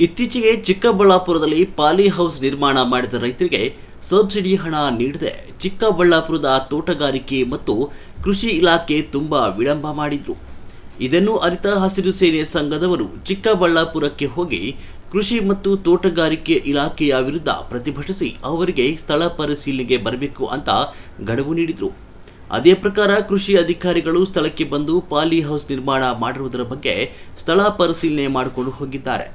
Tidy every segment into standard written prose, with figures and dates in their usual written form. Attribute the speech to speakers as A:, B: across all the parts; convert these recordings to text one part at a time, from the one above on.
A: ಇತ್ತೀಚೆಗೆ ಚಿಕ್ಕಬಳ್ಳಾಪುರದಲ್ಲಿ poly house ನಿರ್ಮಾಣ ಮಾಡಿದ ರೈತರಿಗೆ ಸಬ್ಸಿಡಿ ಹಣ ನೀಡದೆ ಚಿಕ್ಕಬಳ್ಳಾಪುರದ ತೋಟಗಾರಿಕೆ ಮತ್ತು ಕೃಷಿ ಇಲಾಖೆ ತುಂಬಾ ವಿಳಂಬ ಮಾಡಿದ್ರು. ಇದನ್ನು ಅರಿತ ಹಸಿರು ಸೇನೆ ಸಂಘದವರು ಚಿಕ್ಕಬಳ್ಳಾಪುರಕ್ಕೆ ಹೋಗಿ ಕೃಷಿ ಮತ್ತು ತೋಟಗಾರಿಕೆ ಇಲಾಖೆಯ ವಿರುದ್ಧ ಪ್ರತಿಭಟಿಸಿ ಅವರಿಗೆ ಸ್ಥಳ ಪರಿಶೀಲನೆಗೆ ಬರಬೇಕು ಅಂತ ಗಡುವು ನೀಡಿದರು. ಅದೇ ಪ್ರಕಾರ ಕೃಷಿ ಅಧಿಕಾರಿಗಳು ಸ್ಥಳಕ್ಕೆ ಬಂದು ಪಾಲಿ ಹೌಸ್ ನಿರ್ಮಾಣ ಮಾಡಿರುವುದರ ಬಗ್ಗೆ ಸ್ಥಳ ಪರಿಶೀಲನೆ ಮಾಡಿಕೊಂಡು ಹೋಗಿದ್ದಾರೆ.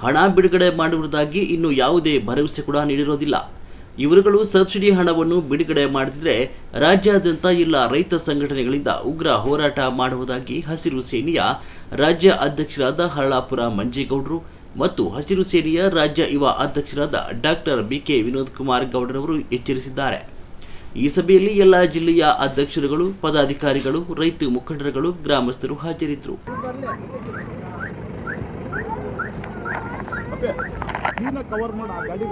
A: ಹಣ ಬಿಡುಗಡೆ ಮಾಡುವುದಾಗಿ ಇನ್ನು ಯಾವುದೇ ಭರವಸೆ ಕೂಡ ನೀಡಿರೋದಿಲ್ಲ. ಇವರುಗಳು ಸಬ್ಸಿಡಿ ಹಣವನ್ನು ಬಿಡುಗಡೆ ಮಾಡದಿದ್ದರೆ ರಾಜ್ಯಾದ್ಯಂತ ಎಲ್ಲ ರೈತ ಸಂಘಟನೆಗಳಿಂದ ಉಗ್ರ ಹೋರಾಟ ಮಾಡುವುದಾಗಿ ಹಸಿರು ಸೇನೆಯ ರಾಜ್ಯ ಅಧ್ಯಕ್ಷರಾದ ಹರಳಾಪುರ ಮಂಜೇಗೌಡರು ಮತ್ತು ಹಸಿರು ಸೇನೆಯ ರಾಜ್ಯ ಯುವ ಅಧ್ಯಕ್ಷರಾದ ಡಾಕ್ಟರ್ ಬಿಕೆ ವಿನೋದ್ ಕುಮಾರ್ ಗೌಡರವರು ಎಚ್ಚರಿಸಿದ್ದಾರೆ. ಈ ಸಭೆಯಲ್ಲಿ ಎಲ್ಲ ಜಿಲ್ಲೆಯ ಅಧ್ಯಕ್ಷರುಗಳು, ಪದಾಧಿಕಾರಿಗಳು, ರೈತ ಮುಖಂಡರುಗಳು, ಗ್ರಾಮಸ್ಥರು ಹಾಜರಿದ್ದರು.
B: ಕವರ್ ಮಾಡ ಗಾಡಿ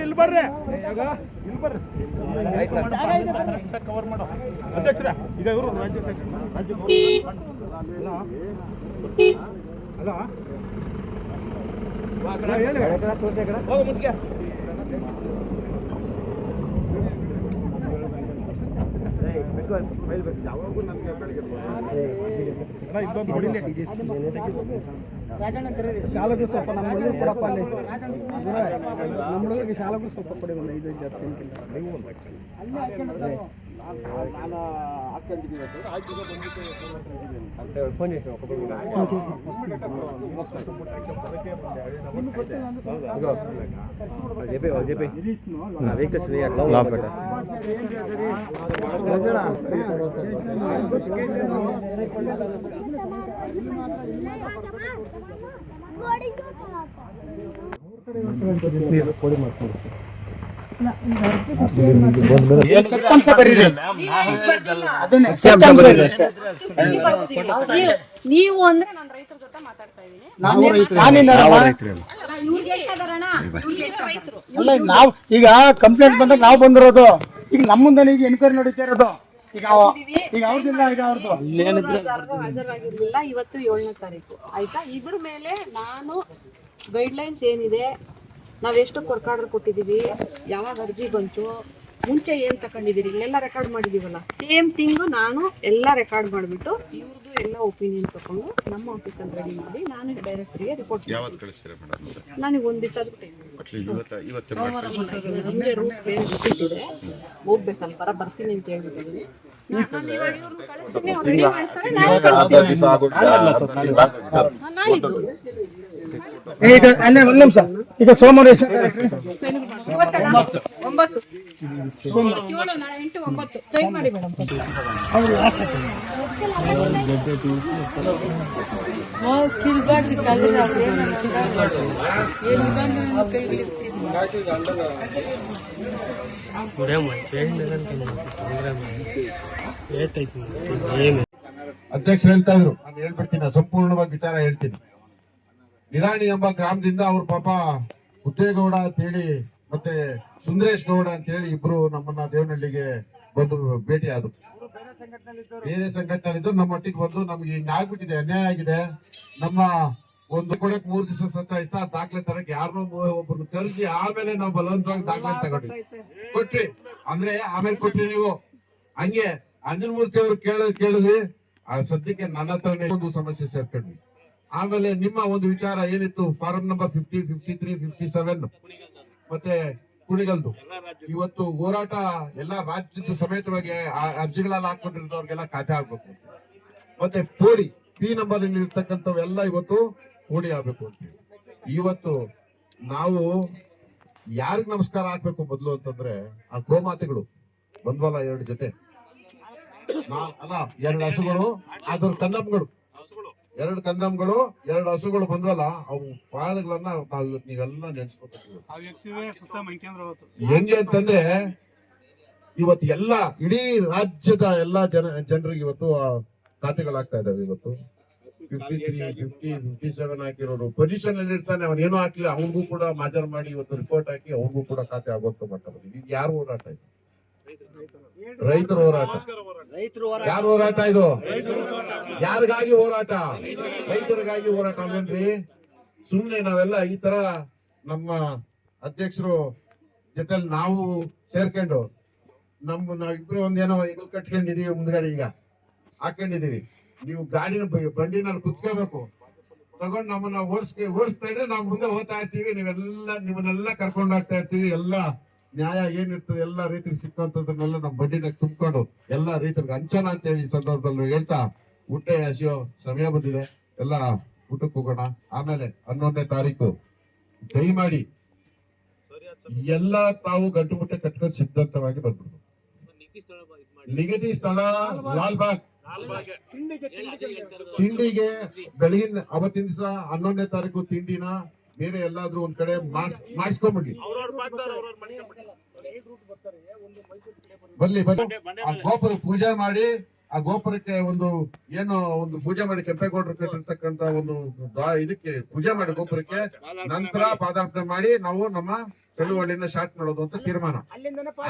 B: ಇಲ್ಲಿ ಬರ್ರಿ ಕವರ್ ಮಾಡೋ ಅಧ್ಯಕ್ಷರ ಈಗ ಇವರು ರಾಜ್ಯಾಧ್ಯಕ್ಷ ಯಾವಾಗೂ ನನಗೆ ಶಾಲೆಗೂ ಸ್ವಲ್ಪ ನಮ್ಮ ಹುಡುಗರು ಕೊಡಪ್ಪ, ಅಲ್ಲಿ ನಮ್ಮ ಹುಡುಗರಿಗೆ ಶಾಲೆಗೂ ಸ್ವಲ್ಪ ಕೊಡಿ, ಒಂದು 5 ನಾನು ಹಾಕೊಂಡಿದ್ದೀನಿ
C: ನೀವು ಅಂದ್ರೆ ನಾನು ರೈತರ ಜೊತೆ ಮಾತಾಡ್ತಾ ಇದ್ದೀನಿ.
B: ನಾವು ಈಗ ಕಂಪ್ಲೇಂಟ್ ಬಂದಾಗ ನಾವು ಬಂದಿರೋದು, ಈಗ ನಮ್ಮ ಮುಂದೆ ಈಗ ಎನ್ಕ್ವೈರಿ ನಡೀತಾ ಇರೋದು. ಈಗ ಅವ್ರದಿಲ್ಲ, ಈಗ ಅವ್ರದ್ದು
C: ಹಾಜರಾಗಿರ್ಲಿಲ್ಲ. ಇವತ್ತು 7ನೇ ತಾರೀಕು ಆಯ್ತಾ. ಇದ್ರ ಮೇಲೆ ನಾನು ಗೈಡ್ಲೈನ್ಸ್ ಏನಿದೆ, ನಾವೆಷ್ಟು ಕೊರ್ಕಾರ್ಡರ್ ಕೊಟ್ಟಿದ್ದೀವಿ, ಯಾವಾಗ ಅರ್ಜಿ ಬಂತು, ಮುಂಚೆ ಏನು ತಗೊಂಡಿದ್ದೀರಿ, ಇಲ್ಲೆಲ್ಲ ರೆಕಾರ್ಡ್ ಮಾಡಿದೀವಲ್ಲ, ಸೇಮ್ ಥಿಂಗು ನಾನು ಎಲ್ಲ ರೆಕಾರ್ಡ್ ಮಾಡಿಬಿಟ್ಟು ಇವ್ರದ್ದು ಎಲ್ಲ ಒಪಿನಿಯನ್ ತಗೊಂಡು ನಮ್ಮ ಆಫೀಸಲ್ಲಿ ರೆಡಿ ಮಾಡಿ ನಾನು ಡೈರೆಕ್ಟರಿಗೆ ರಿಪೋರ್ಟ್ ನನಗೆ ಒಂದು ದಿವಸ ನಮಗೆ ರೂಟ್ ಬೇರೆ ಬಿಟ್ಟಿದೆ, ಹೋಗ್ಬೇಕಲ್ಲ, ಬರ್ತೀನಿ ಅಂತ ಹೇಳ್ಬಿಟ್ಟಿದ್ದೀನಿ. ನಾಳಿದ್ದು
B: ಈಗ ಒಂದು ನಿಮಿಷ, ಈಗ ಸೋಮವಾರ ಎಷ್ಟನೇ ತಾರೀಕು?
C: 9 7 8 9 ಟ್ರೈ ಮಾಡಿ ಮೇಡಮ್. ಕಿಲ್ಬಾರ್ದು ಕಲರ್
D: ಅಧ್ಯಕ್ಷರು ಹೇಳ್ತಾ ಇದ್ರು, ನಾನು ಹೇಳ್ಬಿಡ್ತೀನಿ, ಸಂಪೂರ್ಣವಾಗಿ ವಿಚಾರ ಹೇಳ್ತೀನಿ. ನಿರಾಣಿ ಎಂಬ ಗ್ರಾಮದಿಂದ ಅವ್ರ ಪಾಪ ಉದ್ದೇಗೌಡ ಅಂತ ಹೇಳಿ ಮತ್ತೆ ಸುಂದರೇಶ್ ಗೌಡ ಅಂತ ಹೇಳಿ ಇಬ್ರು ನಮ್ಮನ್ನ ದೇವನಹಳ್ಳಿಗೆ ಬಂದು ಭೇಟಿ ಆದ್ರು. ಬೇರೆ ಸಂಘಟನೆಗಳಿದ್ದು ನಮ್ಮ ಒಟ್ಟಿಗೆ ಬಂದು ನಮ್ಗೆ ಹಿಂಗ ಆಗ್ಬಿಟ್ಟಿದೆ, ಅನ್ಯಾಯ ಆಗಿದೆ, ನಮ್ಮ ಒಂದು ಕೊಡಕ್ 3 ದಿವಸ ಸತ್ತಾಯಿಸ್ತಾ ದಾಖಲೆ ತರಕ್ ಯಾರನ್ನೋ ಒಬ್ಬರನ್ನ ಕರೆಸಿ ಆಮೇಲೆ ನಾವು ಬಲವಂತವಾಗಿ ದಾಖಲೆ ತಗೊಂಡ್ವಿ, ಕೊಟ್ರಿ ಅಂದ್ರೆ ಆಮೇಲೆ ಕೊಟ್ರಿ ನೀವು. ಹಂಗೆ ಅಂಜನಮೂರ್ತಿ ಅವ್ರು ಕೇಳಿದ್ವಿ, ಸದ್ಯಕ್ಕೆ ನನ್ನ ಹತ್ರನೇ ಒಂದು ಸಮಸ್ಯೆ ಸೇರ್ಕೊಂಡ್ವಿ. ಆಮೇಲೆ ನಿಮ್ಮ ಒಂದು ವಿಚಾರ ಏನಿತ್ತು, ಫಾರಂ ನಂಬರ್ 50, 53, 57 ಮತ್ತೆ ಕುಣಿಗಲ್ದು, ಇವತ್ತು ಹೋರಾಟ ಎಲ್ಲ ರಾಜ್ಯದ ಸಮೇತವಾಗಿ ಅರ್ಜಿಗಳೆಲ್ಲ ಹಾಕೊಂಡಿರೋರ್ಗೆಲ್ಲ ಖಾತೆ ಆಗ್ಬೇಕು. ಮತ್ತೆ ಪೋಡಿ P ನಂಬರ್ ಇರ್ತಕ್ಕಂಥವೆಲ್ಲ ಇವತ್ತು ಪೋಡಿ ಆಗ್ಬೇಕು ಅಂತ ಇವತ್ತು ನಾವು ಯಾರಿಗ್ ನಮಸ್ಕಾರ ಹಾಕ್ಬೇಕು ಮೊದ್ಲು ಅಂತಂದ್ರೆ ಆ ಗೋಮಾತೆಗಳು ಬಂದ್ವಲ್ಲ 2 ಜೊತೆ ಅಲ್ಲ 2 ಹಸುಗಳು ಅದ್ರ ಕಂದಮ್ಗಳು 2 ಕಂದಮ್ಗಳು 2 ಹಸುಗಳು ಬಂದ್ವಲ್ಲ ಅವು ಪಾದಗಳನ್ನ ನಾವು ಇವತ್ತು ನೀವೆಲ್ಲ ನೆನ್ಸ್ಕೊತೀವಿ. ಹೆಂಗೆ ಅಂತಂದ್ರೆ ಇವತ್ತು ಇಡೀ ರಾಜ್ಯದ ಎಲ್ಲಾ ಜನರಿಗೆ ಇವತ್ತು ಖಾತೆಗಳಾಗ್ತಾ ಇದಾವೆ. ಇವತ್ತು 53, 50, 57 ಹಾಕಿರೋರು ಪೊಸಿಷನ್ ಅಲ್ಲಿ ಇರ್ತಾನೆ, ಅವನ್ ಏನೂ ಹಾಕಿಲ್ಲ, ಅವನಿಗೂ ಕೂಡ ಮಾಜರ್ ಮಾಡಿ ಇವತ್ತು ರಿಪೋರ್ಟ್ ಹಾಕಿ ಅವನಿಗೂ ಕೂಡ ಖಾತೆ ಆಗೋದು ಮಟ್ಟ ಬಂದಿದೆ. ಇದು ಯಾರು ಹೋರಾಟ ಇದು? ರೈತರ ಹೋರಾಟ. ಯಾರು ಹೋರಾಟ ಇದು? ಯಾರಿಗಾಗಿ ಹೋರಾಟ? ರೈತರಿಗಾಗಿ ಹೋರಾಟ ಅಲ್ವೇನ್ರಿ? ಸುಮ್ನೆ ನಾವೆಲ್ಲ ಈ ತರ ನಮ್ಮ ಅಧ್ಯಕ್ಷರು ಜೊತೆಲಿ ನಾವು ಸೇರ್ಕೊಂಡು ನಾವಿಬ್ರು ಒಂದೇನೋ ಈಗ ಕಟ್ಕೊಂಡಿದೀವಿ, ಮುಂದ್ಗಡೆ ಈಗ ಹಾಕೊಂಡಿದೀವಿ. ನೀವು ಬಂಡಿನಲ್ಲಿ ಕುತ್ಕೋಬೇಕು, ತಗೊಂಡು ನಮ್ಮನ್ನ ಓಡಿಸ್ತಾ ಇದ್ರೆ ನಾವು ಮುಂದೆ ಹೋಗ್ತಾ ಇರ್ತೀವಿ. ನಿಮ್ಮನ್ನೆಲ್ಲ ಕರ್ಕೊಂಡು ಹೋಗ್ತಾ ಇರ್ತೀವಿ. ಎಲ್ಲ ನ್ಯಾಯ ಏನಿರ್ತದೆ ಎಲ್ಲ ರೈತರಿಗೆ ಸಿಕ್ಕಂತದನ್ನೆಲ್ಲ ನಮ್ಮ ಬಂಡಿನಾಗ ತುಂಬಿಕೊಂಡು ಎಲ್ಲ ರೈತರಿಗೆ ಹಂಚೋಣ ಅಂತ ಹೇಳಿ ಸಂದರ್ಭದಲ್ಲಿ ಹೇಳ್ತಾ, ಊಟ ಹಸಿಯೋ ಸಮಯ ಬಂದಿದೆ, ಎಲ್ಲ ಊಟಕ್ಕೆ ಹೋಗೋಣ. ಆಮೇಲೆ 11ನೇ ತಾರೀಕು ದಯಮಾಡಿ ಎಲ್ಲ ತಾವು ಗಂಟು ಮುಟ್ಟೆ ಕಟ್ಕೊಂಡು ಸಿದ್ಧಾಂತವಾಗಿ ಬಂದ್ಬಿಡ್ಬೋದು. ನಿಗದಿ ಸ್ಥಳ ಲಾಲ್ಬಾಗ್. ತಿಂಡಿಗೆ ಬೆಳಗಿನ ಅವತ್ತಿನ ದಿವಸ 11ನೇ ತಾರೀಕು ತಿಂಡಿನ ಬೇರೆ ಎಲ್ಲಾದ್ರೂ ಒಂದ್ ಕಡೆ ಮಾಡಿಸ್ಕೊಂಡ್ಬಿಡ್ಲಿ. ಬರ್ಲಿ ಆ ಗೋಪುರ ಪೂಜೆ ಮಾಡಿ, ಆ ಗೋಪುರಕ್ಕೆ ಒಂದು ಪೂಜೆ ಮಾಡಿ, ಕೆಂಪೇಗೌಡರು ಕಟ್ಟಿರ್ತಕ್ಕಂತ ಒಂದು ಇದಕ್ಕೆ ಪೂಜೆ ಮಾಡಿ ಗೋಪುರಕ್ಕೆ, ನಂತರ ಪಾದಾರ್ಪಣೆ ಮಾಡಿ ನಾವು ನಮ್ಮ ಚಳುವಳಿನ ಸ್ಟಾರ್ಟ್ ಮಾಡೋದು ಅಂತ ತೀರ್ಮಾನ.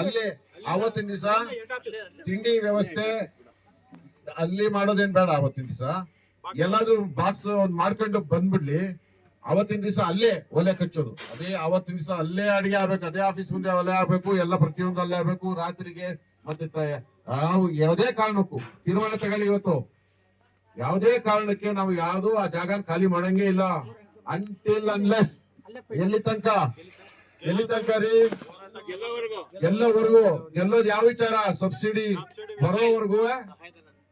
D: ಅಲ್ಲಿ ಅವತ್ತಿನ ದಿವಸ ತಿಂಡಿ ವ್ಯವಸ್ಥೆ ಅಲ್ಲಿ ಮಾಡೋದೇನ್ ಬೇಡ. ಅವತ್ತಿನ ದಿವಸ ಎಲ್ಲಾದ್ರೂ ಬಾಕ್ಸ್ ಒಂದ್ ಮಾಡ್ಕೊಂಡು ಬಂದ್ಬಿಡ್ಲಿ. ಅವತ್ತಿನ ದಿವಸ ಅಲ್ಲೇ ಒಲೆ ಕಚ್ಚೋದು, ಅದೇ ಅವತ್ತಿನ ದಿವಸ ಅಲ್ಲೇ ಅಡಿಗೆ ಆಗ್ಬೇಕು, ಅದೇ ಆಫೀಸ್ ಮುಂದೆ ಒಲೆ ಆಗ್ಬೇಕು, ಎಲ್ಲ ಪ್ರತಿಯೊಂದು ಅಲ್ಲೇ ಆಗ್ಬೇಕು. ರಾತ್ರಿಗೆ ಮತ್ತೆ ಯಾವುದೇ ಕಾರಣಕ್ಕೂ ತೀರ್ಮಾನ ತಗೊಳ್ಳಿ. ಇವತ್ತು ಯಾವುದೇ ಕಾರಣಕ್ಕೆ ನಾವು ಯಾವ್ದು ಆ ಜಾಗ ಖಾಲಿ ಮಾಡಂಗೇ ಇಲ್ಲ. ಅಂಟಿಲ್ ಅನ್ಲೆಸ್ ಎಲ್ಲಿ ತನಕ ರೀ? ಎಲ್ಲವರೆಗೂ ಗೆಲ್ಲೋದು ಯಾವ ವಿಚಾರ? ಸಬ್ಸಿಡಿ ಬರೋವರೆಗೂ,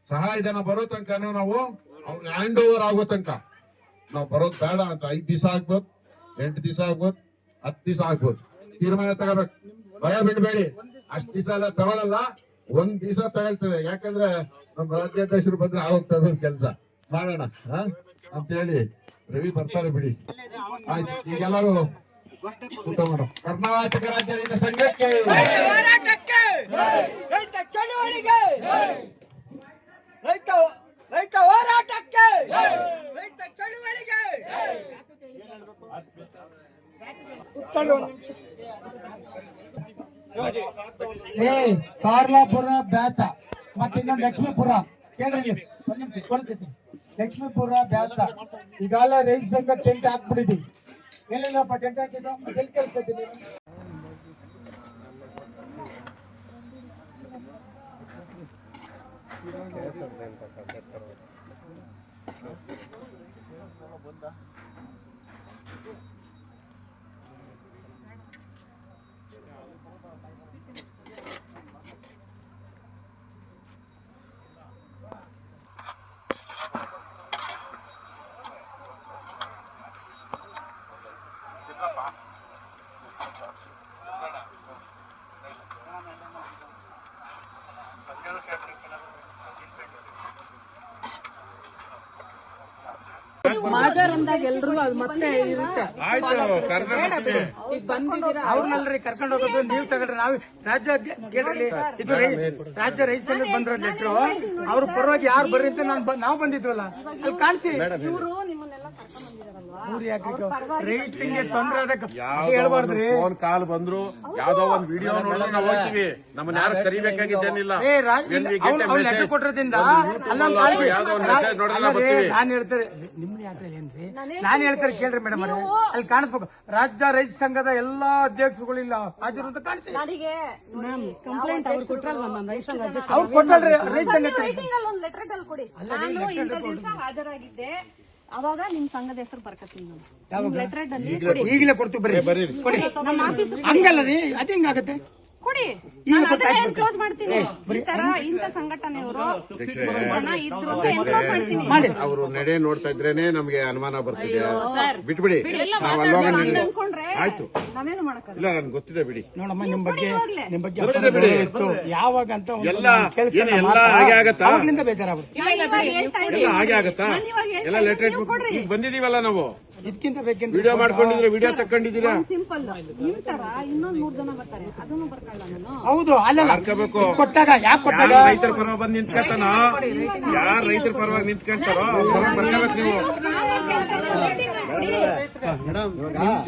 D: ಸಹಾಯಧನ ಬರೋ ತನಕ ನಾವು ಅವ್ರಿಗೆ ಹ್ಯಾಂಡ್ ಓವರ್ ಆಗೋ ತನಕ ನಾವು ಬರೋದು ಬೇಡ ಅಂತ. 5 ದಿವಸ ಆಗ್ಬೋದು, 8 ದಿವಸ ಆಗ್ಬೋದು, 10 ದಿವಸ ಆಗ್ಬೋದು. ತೀರ್ಮಾನ ತಗೋಬೇಕು, ಭಯ ಬಿಡಬೇಡಿ. ಅಷ್ಟ್ ದಿವಸ ಎಲ್ಲ ತಗೊಳಲ್ಲ, 1 ದಿವಸ ತಗೊಳ್ತದೆ. ಯಾಕಂದ್ರೆ ನಮ್ಮ ರಾಜ್ಯಾಧ್ಯಕ್ಷರು ಬಂದ್ರೆ ಆಗೋಗ್ತದ ಕೆಲ್ಸ ಮಾಡೋಣ ಅಂತ ಹೇಳಿ ರವಿ ಬರ್ತಾರೆ ಬಿಡಿ. ಆಯ್ತು, ಈಗೆಲ್ಲರೂ ಊಟ ಮಾಡೋಣ. ಕರ್ನಾಟಕ ರಾಜ್ಯ ರೈತ ಸಂಘಕ್ಕೆ,
E: ರೈತ ಚಳುವಳಿಗೆ, ರೈತ ಹೋರಾಟಕ್ಕೆ, ರೈತ ಚಳುವಳಿಗೆ.
B: ಕಾರ್ಲಾಪುರ ಬ್ಯಾತ ಮತ್ತೆ ಇನ್ನೊಂದು ಲಕ್ಷ್ಮೀಪುರ ಕೇಳ್ರಿ, ಕೊಡ್ತೈತಿ. ಲಕ್ಷ್ಮೀಪುರ ಬ್ಯಾತ ಈಗಾಗಲೇ ರೈತ ಸಂಘ ಟೆಂಟ್ ಹಾಕ್ಬಿಟ್ಟಿದೀವಿ. ಏನಿಲ್ಲಪ್ಪ ಟೆಂಟ್ ಹಾಕಿದ್ದು ಎಲ್ಲಿ ಕಳ್ಸ್ಕೊತೀನಿ.
C: ಮಾಜರ್ ಅಂದಾಗ ಎಲ್ರಿಗೂ ಅದು ಮತ್ತೆ ಇರುತ್ತೆ. ಈಗ ಬಂದಿದ್ದೀರಾ
B: ಅವ್ರನ್ನಲ್ರಿ ಕರ್ಕೊಂಡು ಹೋಗೋದು, ನೀವು ತಗೊಳ್ರಿ. ನಾವು ರಾಜ್ಯ ಕೇಳ್ರಿ, ಇದು ರಾಜ್ಯ ರೈತ ಸಂಘದ ಬಂದ್ರ ಲೆಟ್ರು, ಅವ್ರ ಪರವಾಗಿ ಯಾರು ಬರ್ರಿ ಅಂತ ನಾವು ಬಂದಿದ್ವಲ್ಲ, ಅಲ್ಲಿ ಕಾಣಿಸಿ.
C: ಇವರು ನಿಮ್ಮನ್ನೆಲ್ಲ ಕರ್ಕೊಂಡ್ ಬಂದಿದಾರಲ್ವಾ?
B: ಊರ್ ಯಾಕೆ ರೈತಂಗೆ ತೊಂದ್ರೆ ಅದಕ್ಕೆ ಹೇಳ್ಬಾರ್ದ್ರಿ.
F: ಫೋನ್ ಕಾಲ್ ಬಂದ್ರು, ಯಾವ್ದೋ ಒಂದ್ ವಿಡಿಯೋ ನೋಡಿದ್ರೆ ನಾವು ಹೋಗ್ತೀವಿ. ನಮ್ಮನ್ನ ಯಾರು ಕರಿಬೇಕಾಗಿದ್ದೇನಿಲ್ಲ.
B: ಲೆಕ್ಕ ಕೊಟ್ಟಿರೋದ್ರಿಂದ
F: ಯಾವ್ದೋ ಒಂದ್ ಮೆಸೇಜ್ ನೋಡಿದ್ರೆ ನಾವು ಬರ್ತೀವಿ.
B: ನಾನ್ ಹೇಳ್ತಾರೆ ನಿಮ್ನ ಯಾಕೆ ಏನ್ರಿ, ನಾನ್ ಹೇಳ್ತಾರೆ ಕೇಳ್ರಿ ಮೇಡಮ್, ಅಲ್ಲಿ ಕಾಣಿಸ್ಬೇಕು. ರಾಜ್ಯ ರೈತ ಸಂಘದ ಎಲ್ಲಾ ಅಧ್ಯಕ್ಷರುಗಳು ಇಲ್ಲ ಹಾಜರು ಅಂತ ಕಾಣಿಸಿ.
C: ನನಗೆ ಕಂಪ್ಲೇಂಟ್ ಅವ್ರು ಕೊಟ್ರಲ್ವಾ,
B: ಅವ್ರು ಕೊಟ್ಟಲ್ರಿ ರೈತ ಸಂಘ
C: ಒಂದು ಲೆಟರ್ ದಲ್ಲಿ ಕೊಡಿ. ನಾನು ಇಂಥ ದಿವಸ ಹಾಜರಾಗಿದ್ದೆ, ಅವಾಗ ನಿಮ್ ಸಂಘದ ಹೆಸರು ಬರ್ಕತ್ತೀನಿ. ಲೆಟರ್ ದಲ್ಲಿ
B: ಈಗಲೇ ಕೊಡ್ತೀವಿ, ಬರ್ರಿ ಕೊಡಿ.
C: ನಮ್ಮ ಆಫೀಸ್
B: ಹಂಗಲ್ಲ ರೀ, ಅದ್ ಹೆಂಗಾಗತ್ತೆ?
C: ಕೊಡಿ, ನಾನು ಅದನ್ನ ಎನ್ಕ್ಲೋಸ್ ಮಾಡ್ತೀನಿ. ಈ ತರ ಇಂಥ ಸಂಘಟನೆಯವರು ಜನ ಇದ್ರು ಅಂತ ಎನ್ಕ್ಲೋಸ್ ಮಾಡ್ತೀನಿ.
F: ಅವರು ನಡೆ ನೋಡ್ತಾ ಇದ್ರೇನೆ ನಮ್ಗೆ ಅನುಮಾನ ಬರ್ತಿದೆ. ಬಿಟ್ಬಿಡಿ, ನಾವು ಅಲ್ಲೋಗ
C: ಅನ್ಕೊಂಡ್ರೆ
F: ಆಯ್ತು.
C: ನಾವೇನು ಮಾಡಕ್ಕಾಗಲ್ಲ.
F: ಇಲ್ಲ, ನನ್ಗೆ ಗೊತ್ತಿದೆ ಬಿಡಿ.
G: ನೋಡಮ್ಮ, ನಿಮ್ ಬಗ್ಗೆ
F: ಗೊತ್ತಿದೆ ಬಿಡಿ.
G: ಯಾವಾಗ ಅಂತ
F: ಎಲ್ಲ ಹಾಗೆ ಆಗತ್ತಾ?
G: ಅವಾಗ್ಲಿಂದ ಬೇಜಾರಾಗ್ಬಿಡುತ್ತೆ.
F: ಎಲ್ಲ ಹಾಗೆ ಆಗತ್ತಾ? ಎಲ್ಲ ಲೆಟರ್ ಈಗ ಬಂದಿದೀವಲ್ಲ ನಾವು.
G: ಇದಕ್ಕಿಂತ ಬೇಕೇನು?
F: ವಿಡಿಯೋ ಮಾಡ್ಕೊಂಡಿದ್ರೆ ವಿಡಿಯೋ ತಕೊಂಡಿದ್ದೀರಾ?
C: ಸಿಂಪಲ್. ನಿಮ್ ತರ ಇನ್ನೊಂದ್ 3 ಜನ ಬರ್ತಾರೆ, ಅದನ್ನು ಬರ್ಕೊಳ್ಳ ನಾನು.
G: ಹೌದು, ಅಲ್ಲ
F: ಹಾಕಬೇಕು.
G: ಕೊಟ್ಟಾಗ ಯಾಕೆ ಕೊಟ್ಟಾಗ
F: ರೈತರ ಪರವಾಗಿ ಬಂದು ನಿಂತ್ಕೊತಾನ, ಯಾರು ರೈತರ ಪರವಾಗಿ ನಿಂತ್ಕೊಂತಾರೋ ಅವ್ರ ಪರವಾಗಿ ಬರ್ಕೋಬೇಕು ನೀವು.
H: ಮೇಡಮ್,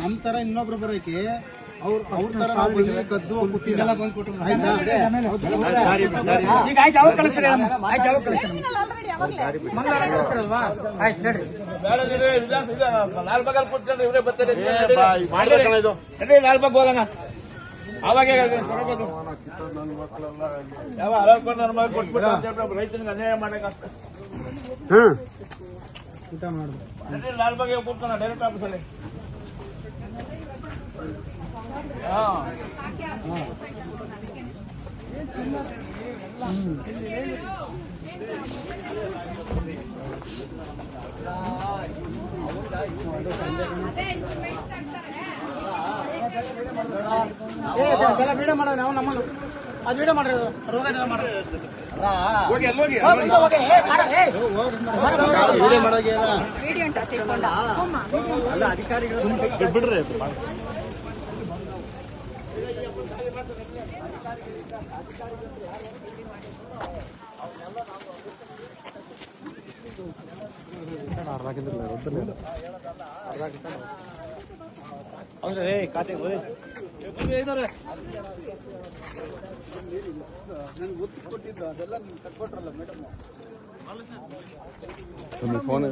H: ನಮ್ ತರ ಇನ್ನೊಬ್ರು ಬರೋಕೆ ಅವ್ರ ತರ ಕದ್ದು ಕುಸಿಗೆಲ್ಲ ಬಂದ್ ಕೊಟ್ಟರು.
G: ಈಗ ಆಯ್ತು, ಅವಾಗ ಕಳಿಸ್ರಿ. ಆಯ್ತು, ಅವಾಗ ಕಳಿಸ್ರಿ. ಮಂಗಳವಾರ ಕಳಿಸ್ರಲ್ವಾ? ಆಯ್ತು, ನಡ್ರಿ.
H: ಲಾಲ್ಬಾಗಲ್ಲಿ ಕೂತ್ಕೊಂಡ್ರೆ ಇವರೇ ಬರ್ತಾರೆ.
F: ಮಾಡ್ಬೇಕಣ್ಣ ಇದು.
H: ಲಾಲ್ಬಾಗ್ ಹೋಗೋಣ. ಅವಾಗ ಯಾವ ಅರವತ್ತು ನನ್ನ ಮಗ ಕೊಟ್ಬಿಟ್ಟು ರೈತನಿಗೆ ಅನ್ಯಾಯ ಮಾಡಕ್ಕಾಗ್ತದೆ. ಊಟ ಮಾಡಿದ್ರು ಲಾಲ್ಬಾಗ್ಗೆ ಕೂತ್ಕೊಂಡ ಡೈರೆಕ್ಟ್ ಆಫೀಸಲ್ಲಿ.
G: ವಿಡಿಯೋ ಮಾಡೋದು ನಾವು ನಮ್ಮನ್ನು ಅದು ವಿಡಿಯೋ ಮಾಡಿರೋದು ರೋಗ ಮಾಡ್ರಿ.
F: ಹೋಗಿ ಅಲ್ಲೋಗಿ
C: ವಿಡಿಯೋ ಅಂತ ಸೇರ್ಕೊಂಡ
H: ಅಲ್ಲ ಅಧಿಕಾರಿಗಳು ಬಿಡ್ರಿ. ಖಾತೆ ನನ್ಗೆ ಒತ್ತು ಕೊಟ್ಟಿದ್ದು ಅದೆಲ್ಲ ನೀವು ಕಟ್ಕೊಟ್ರಲ್ಲ ಮೇಡಮ್.
F: ಫೋನ್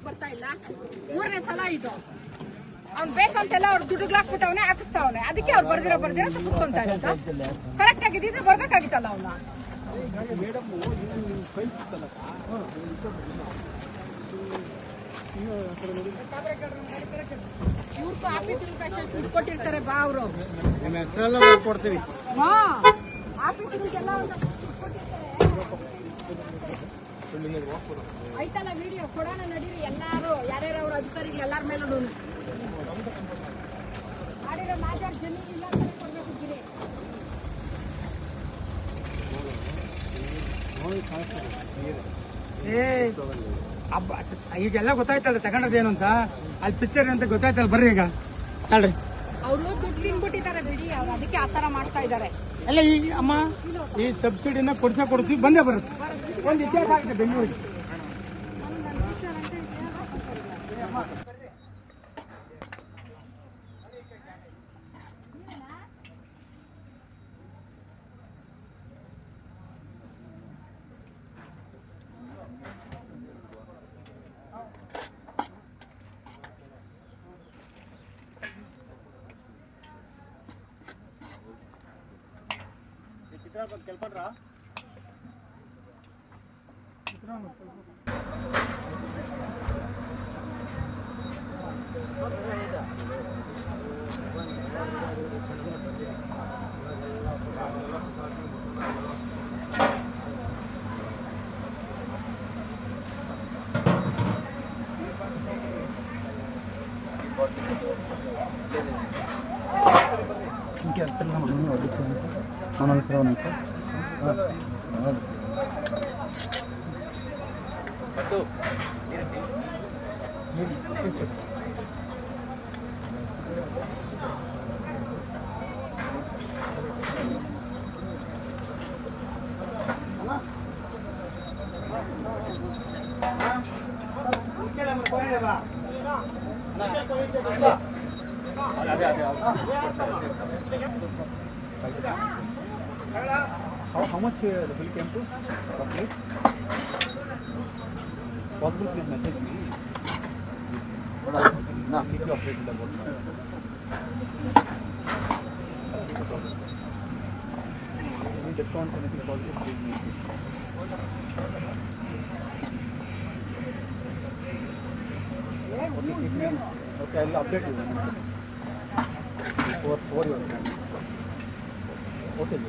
C: ಬರ್ತಾ ಇಲ್ಲ. 3ನೇ ಸಲ ಇದು. ಅವ್ನು ಬೇಕಂತೆಲ್ಲ ಅವ್ರು ದುಡ್ಡುಗ್ಲಾಕ್ಬಿಟ್ಟವನೇ ಹಾಕಿಸ್ತಾವನೆ. ಅದಕ್ಕೆ ಅವ್ರು ಬರ್ದಿರೋ ತಪ್ಪಿಸ್ಕೊಂತಾರೆ ಅಂತ. ಕರೆಕ್ಟ್ ಆಗಿದ್ರೆ ಬರ್ಬೇಕಾಗಿತ್ತಲ್ಲ ಅವನ್ನ. ಇವ್ರಿಗೂ ಆಫೀಸ್ ದುಡ್ಡು ಕೊಟ್ಟಿರ್ತಾರೆ ಬಾ ಅವರು.
H: ನಿಮ್ಮ ಹೆಸರೆಲ್ಲ ಕೊಡ್ತೀವಿ.
C: ಆಫೀಸ್ಗೆಲ್ಲ ಆಯ್ತಲ್ಲ ವಿಡಿಯೋ ಕೊಡೋಣ ನಡೀರಿ. ಎಲ್ಲಾರು ಯಾರ್ಯಾರು ಅವ್ರ ಅಧಿಕಾರಿಗಳು ಎಲ್ಲಾರ ಮೇಲೆ ಮಾಡಿರೋ ಮಾಜಾರ್ ಜಮೀನು ಇಲ್ಲ ಕೊಡ್ಬೇಕಿದ್ದೀರಿ.
G: ಈಗೆಲ್ಲ ಗೊತ್ತಾಯ್ತಲ್ಲ ತಗೊಂಡ್ರದೇನು ಅಂತ. ಅಲ್ಲಿ ಪಿಕ್ಚರ್ ಅಂತ ಗೊತ್ತಾಯ್ತಲ್ಲ. ಬರ್ರಿ ಈಗ ತಳ್ರಿ.
C: ಅವರು ದುಡ್ಡು ತಿನ್ಬಿಟ್ಟಿದ್ದಾರೆ ಬಿಡಿ, ಅವ್ರು ಅದಕ್ಕೆ ಆತರ ಮಾಡ್ತಾ ಇದ್ದಾರೆ.
G: ಅಲ್ಲ ಈಗ ಅಮ್ಮ, ಈ ಸಬ್ಸಿಡಿನ ಕೊಡ್ಸ್ತೀವಿ, ಬಂದೇ ಬರುತ್ತೆ. ಒಂದು ಇತಿಹಾಸ ಆಗಿದೆ ಬೆಂಗಳೂರಿಗೆ.
H: ಕೆಲ್ಪಟ್ರಾ How much the bill came to roughly? Possible, please message me. No. Keep you updated about that. Discount anything possible? Okay, I'll update you. For your okay.